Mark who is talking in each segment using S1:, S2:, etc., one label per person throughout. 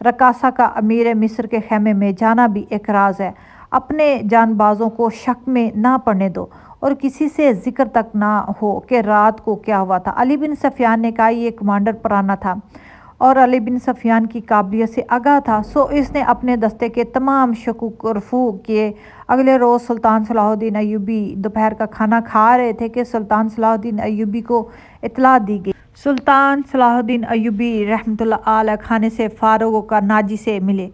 S1: رقاصہ کا امیر مصر کے خیمے میں جانا بھی ایک راز ہے۔ اپنے جان بازوں کو شک میں نہ پڑنے دو اور کسی سے ذکر تک نہ ہو کہ رات کو کیا ہوا تھا۔ علی بن سفیان نے کہا یہ کمانڈر پرانا تھا اور علی بن سفیان کی قابلیت سے آگاہ تھا، سو اس نے اپنے دستے کے تمام شکوک رفع کیے۔ اگلے روز سلطان صلاح الدین ایوبی دوپہر کا کھانا کھا رہے تھے کہ سلطان صلاح الدین ایوبی کو اطلاع دی گئی۔ سلطان صلاح الدین ایوبی رحمۃ اللہ علیہ کھانے سے فارغ ہو کر ناجی سے ملے۔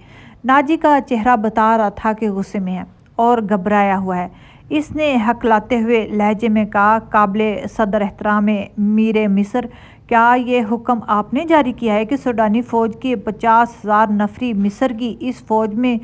S1: ناجی کا چہرہ بتا رہا تھا کہ غصے میں ہے اور گھبرایا ہوا ہے۔ اس نے ہکلاتے ہوئے لہجے میں کہا، قابل صدر احترام امیر مصر، کیا یہ حکم آپ نے جاری کیا ہے کہ سوڈانی فوج کی 50,000 نفری مصر کی اس فوج میں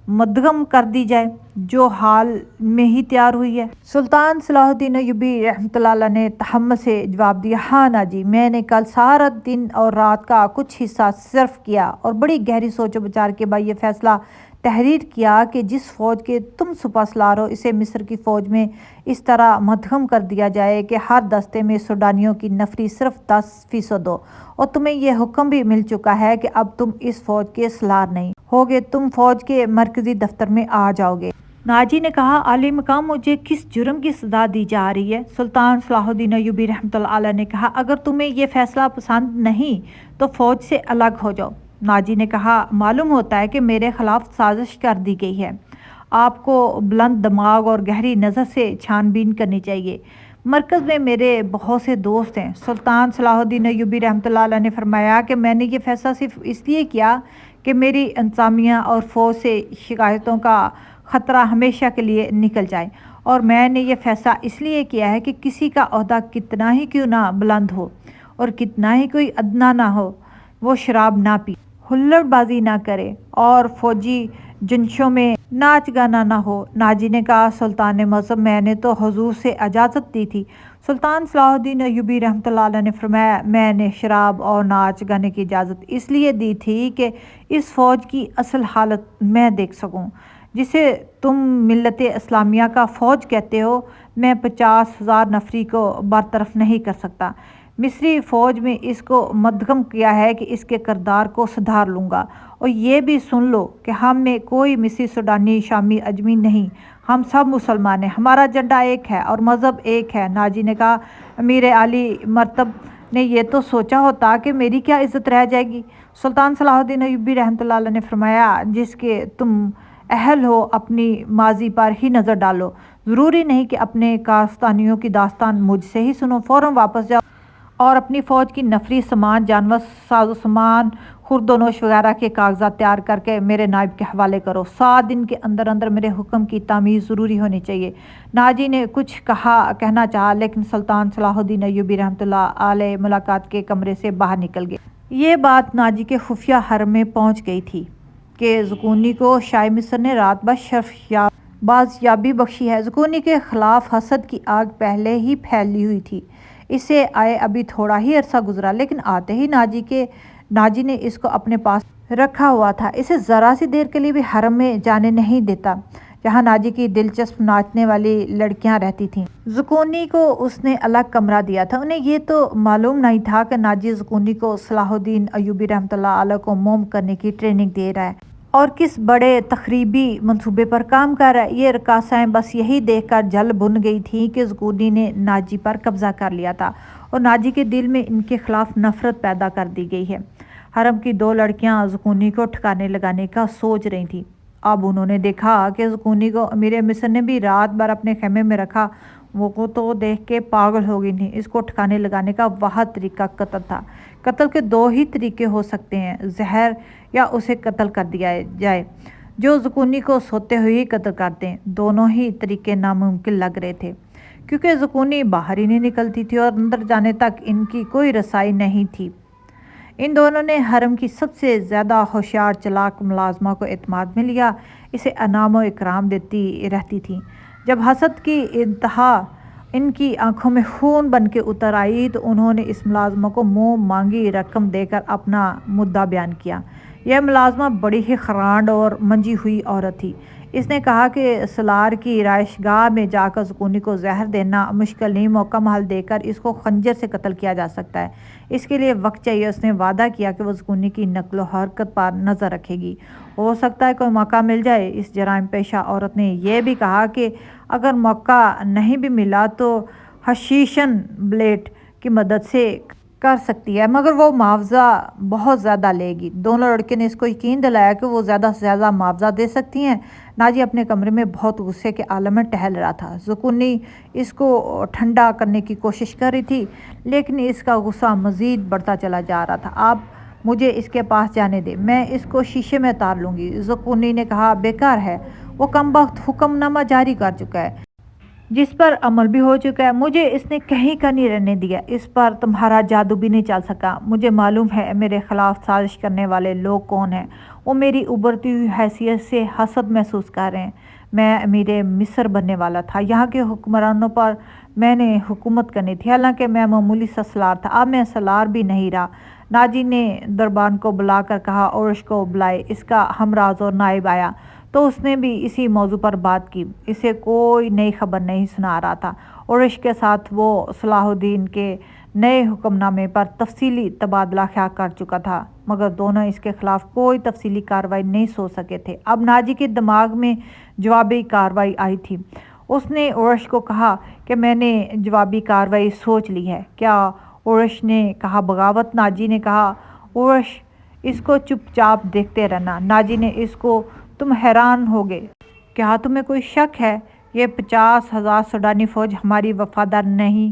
S1: مدغم کر دی جائے جو حال میں ہی تیار ہوئی ہے؟ سلطان صلاح الدین ایوبی رحمۃ اللہ علیہ نے تحمل سے جواب دیا، ہاں ناجی، میں نے کل سارا دن اور رات کا کچھ حصہ صرف کیا اور بڑی گہری سوچ و بچار کے بعد یہ فیصلہ تحریر کیا کہ جس فوج کے تم سپہ سالار ہو اسے مصر کی فوج میں اس طرح مدغم کر دیا جائے کہ ہر دستے میں سوڈانیوں کی نفری صرف 10% ہو، اور تمہیں یہ حکم بھی مل چکا ہے کہ اب تم اس فوج کے سالار نہیں ہوگے، تم فوج کے مرکزی دفتر میں آ جاؤ گے۔ ناجی نے کہا، عالی مقام، مجھے کس جرم کی سزا دی جا رہی ہے؟ سلطان صلاح الدین ایوبی رحمۃ اللہ علیہ نے کہا، اگر تمہیں یہ فیصلہ پسند نہیں تو فوج سے الگ ہو جاؤ۔ ناجی نے کہا، معلوم ہوتا ہے کہ میرے خلاف سازش کر دی گئی ہے، آپ کو بلند دماغ اور گہری نظر سے چھان بین کرنی چاہیے۔ مرکز میں میرے بہت سے دوست ہیں۔ سلطان صلاح الدین ایوبی رحمۃ اللہ علیہ نے فرمایا کہ میں نے یہ فیصلہ صرف اس لیے کیا کہ میری انتظامیہ اور فوج سے شکایتوں کا خطرہ ہمیشہ کے لیے نکل جائے، اور میں نے یہ فیصلہ اس لیے کیا ہے کہ کسی کا عہدہ کتنا ہی کیوں نہ بلند ہو اور کتنا ہی کوئی ادنا نہ ہو، وہ شراب نہ پی، ہلڑ بازی نہ کرے اور فوجی جنشوں میں ناچ گانا نہ ہو۔ ناجی نے کہا، سلطان معظم، میں نے تو حضور سے اجازت دی تھی۔ سلطان صلاح الدین ایوبی رحمۃ اللہ علیہ نے فرمایا، میں نے شراب اور ناچ گانے کی اجازت اس لیے دی تھی کہ اس فوج کی اصل حالت میں دیکھ سکوں جسے تم ملت اسلامیہ کا فوج کہتے ہو۔ میں 50,000 نفری کو برطرف نہیں کر سکتا۔ مصری فوج میں اس کو مدغم کیا ہے کہ اس کے کردار کو سدھار لوں گا، اور یہ بھی سن لو کہ ہم میں کوئی مصری، سوڈانی، شامی، اجمی نہیں، ہم سب مسلمان ہیں، ہمارا جھنڈا ایک ہے اور مذہب ایک ہے۔ ناجی نے کہا، امیر عالی مرتب نے یہ تو سوچا ہوتا کہ میری کیا عزت رہ جائے گی۔ سلطان صلاح الدین ایوبی رحمۃ اللہ علیہ نے فرمایا، جس کے تم اہل ہو اپنی ماضی پر ہی نظر ڈالو، ضروری نہیں کہ اپنے کارستانیوں کی داستان مجھ سے ہی سنو، فوراً واپس جاؤ اور اپنی فوج کی نفری، سامان، جانور، ساز و سامان، خورد و نوش وغیرہ کے کاغذات تیار کر کے میرے نائب کے حوالے کرو۔ 7 دن کے اندر اندر میرے حکم کی تعمیل ضروری ہونی چاہیے۔ ناجی نے کچھ کہنا چاہا، لیکن سلطان صلاح الدین ایوبی رحمۃ اللہ علیہ ملاقات کے کمرے سے باہر نکل گئے۔ یہ بات ناجی کے خفیہ حرم میں پہنچ گئی تھی کہ زکونی کو شاہ مصر نے رات بس شرف بازیابی بخشی ہے۔ زکونی کے خلاف حسد کی آگ پہلے ہی پھیلی ہوئی تھی۔ اسے آئے ابھی تھوڑا ہی عرصہ گزرا، لیکن آتے ہی ناجی نے اس کو اپنے پاس رکھا ہوا تھا، اسے ذرا سی دیر کے لیے بھی حرم میں جانے نہیں دیتا جہاں ناجی کی دلچسپ ناچنے والی لڑکیاں رہتی تھیں۔ زکونی کو اس نے الگ کمرہ دیا تھا۔ انہیں یہ تو معلوم نہیں تھا کہ ناجی زکونی کو صلاح الدین ایوبی رحمۃ اللہ علیہ کو موم کرنے کی ٹریننگ دے رہا ہے اور کس بڑے تخریبی منصوبے پر کام کر رہا ہے۔ یہ رقاصائیں بس یہی دیکھ کر جل بھن گئی تھیں کہ زکونی نے ناجی پر قبضہ کر لیا تھا اور ناجی کے دل میں ان کے خلاف نفرت پیدا کر دی گئی ہے۔ حرم کی 2 لڑکیاں زکونی کو ٹھکانے لگانے کا سوچ رہی تھیں۔ اب انہوں نے دیکھا کہ زکونی کو امیر مصر نے بھی رات بھر اپنے خیمے میں رکھا، وہ تو دیکھ کے پاگل ہو گئی تھیں۔ اس کو ٹھکانے لگانے کا واحد طریقہ قتل تھا۔ قتل کے 2 ہی طریقے ہو سکتے ہیں، زہر یا اسے قتل کر دیا جائے، جو زکونی کو سوتے ہوئے ہی قتل کر دیں۔ دونوں ہی طریقے ناممکن لگ رہے تھے کیونکہ زکونی باہر ہی نہیں نکلتی تھی اور اندر جانے تک ان کی کوئی رسائی نہیں تھی۔ ان دونوں نے حرم کی سب سے زیادہ ہوشیار چلاک ملازمہ کو اعتماد میں لیا، اسے انعام و اکرام دیتی رہتی تھیں۔ جب حسد کی انتہا ان کی آنکھوں میں خون بن کے اتر آئی تو انہوں نے اس ملازمہ کو منہ مانگی رقم دے کر اپنا مدعا بیان کیا۔ یہ ملازمہ بڑی ہی خرانڈ اور منجی ہوئی عورت تھی۔ اس نے کہا کہ سالار کی رہائش گاہ میں جا کر زکونی کو زہر دینا مشکل نہیں، مکمل حل دے کر اس کو خنجر سے قتل کیا جا سکتا ہے۔ اس کے لیے وقت چاہیے۔ اس نے وعدہ کیا کہ وہ زکونی کی نقل و حرکت پر نظر رکھے گی۔ ہو سکتا ہے کوئی موقع مل جائے۔ اس جرائم پیشہ عورت نے یہ بھی کہا کہ اگر موقع نہیں بھی ملا تو حشیشن بلیٹ کی مدد سے کر سکتی ہے، مگر وہ معاوضہ بہت زیادہ لے گی۔ دونوں لڑکے نے اس کو یقین دلایا کہ وہ زیادہ سے زیادہ معاوضہ دے سکتی ہیں۔ ناجی اپنے کمرے میں بہت غصے کے عالم میں ٹہل رہا تھا۔ زکونی اس کو ٹھنڈا کرنے کی کوشش کر رہی تھی، لیکن اس کا غصہ مزید بڑھتا چلا جا رہا تھا۔ اب مجھے اس کے پاس جانے دے، میں اس کو شیشے میں اتار لوں گی۔ زکونی نے کہا بیکار ہے، وہ کمبخت حکم نامہ جاری کر چکا ہے جس پر عمل بھی ہو چکا ہے۔ مجھے اس نے کہیں کا نہیں رہنے دیا، اس پر تمہارا جادو بھی نہیں چل سکا۔ مجھے معلوم ہے میرے خلاف سازش کرنے والے لوگ کون ہیں۔ وہ میری ابھرتی ہوئی حیثیت سے حسد محسوس کر رہے ہیں۔ میں امیر مصر بننے والا تھا، یہاں کے حکمرانوں پر میں نے حکومت کرنی تھی، حالانکہ میں معمولی سا سالار تھا، اب میں سالار بھی نہیں رہا۔ ناجی نے دربان کو بلا کر کہا عرش کو بلائے۔ اس کا ہمراز اور نائب آیا تو اس نے بھی اسی موضوع پر بات کی۔ اسے کوئی نئی خبر نہیں سنا رہا تھا۔ عرش کے ساتھ وہ صلاح الدین کے نئے حکم نامے پر تفصیلی تبادلہ خیال کر چکا تھا، مگر دونوں اس کے خلاف کوئی تفصیلی کارروائی نہیں سوچ سکے تھے۔ اب ناجی کے دماغ میں جوابی کارروائی آئی تھی۔ اس نے عرش کو کہا کہ میں نے جوابی کارروائی سوچ لی ہے۔ کیا؟ عرش نے کہا بغاوت۔ ناجی نے کہا عرش اس کو چپ چاپ دیکھتے رہنا۔ ناجی نے اس کو تم حیران ہوگے۔ کیا تمہیں کوئی شک ہے؟ یہ 50,000 سوڈانی فوج ہماری وفادار نہیں؟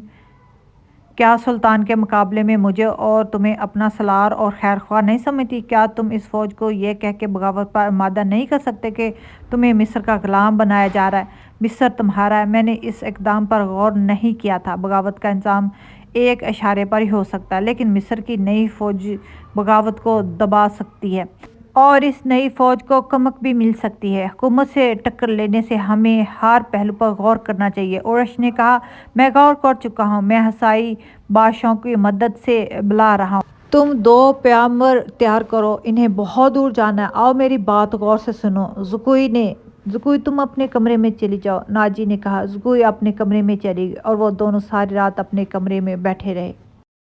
S1: کیا سلطان کے مقابلے میں مجھے اور تمہیں اپنا سالار اور خیر خواہ نہیں سمجھتی؟ کیا تم اس فوج کو یہ کہہ کے بغاوت پر آمادہ نہیں کر سکتے کہ تمہیں مصر کا غلام بنایا جا رہا ہے؟ مصر تمہارا ہے۔ میں نے اس اقدام پر غور نہیں کیا تھا۔ بغاوت کا انجام ایک اشارے پر ہی ہو سکتا ہے، لیکن مصر کی نئی فوج بغاوت کو دبا سکتی ہے، اور اس نئی فوج کو کمک بھی مل سکتی ہے۔ حکومت سے ٹکر لینے سے ہمیں ہر پہلو پر غور کرنا چاہیے۔ عرش نے کہا میں غور کر چکا ہوں، میں حصائی بادشاہوں کی مدد سے بلا رہا ہوں۔ تم 2 پیغمبر تیار کرو، انہیں بہت دور جانا ہے۔ آؤ میری بات غور سے سنو۔ زکوئی تم اپنے کمرے میں چلی جاؤ۔ ناجی نے کہا۔ زکوئی اپنے کمرے میں چلی گئی اور وہ دونوں ساری رات اپنے کمرے میں بیٹھے رہے۔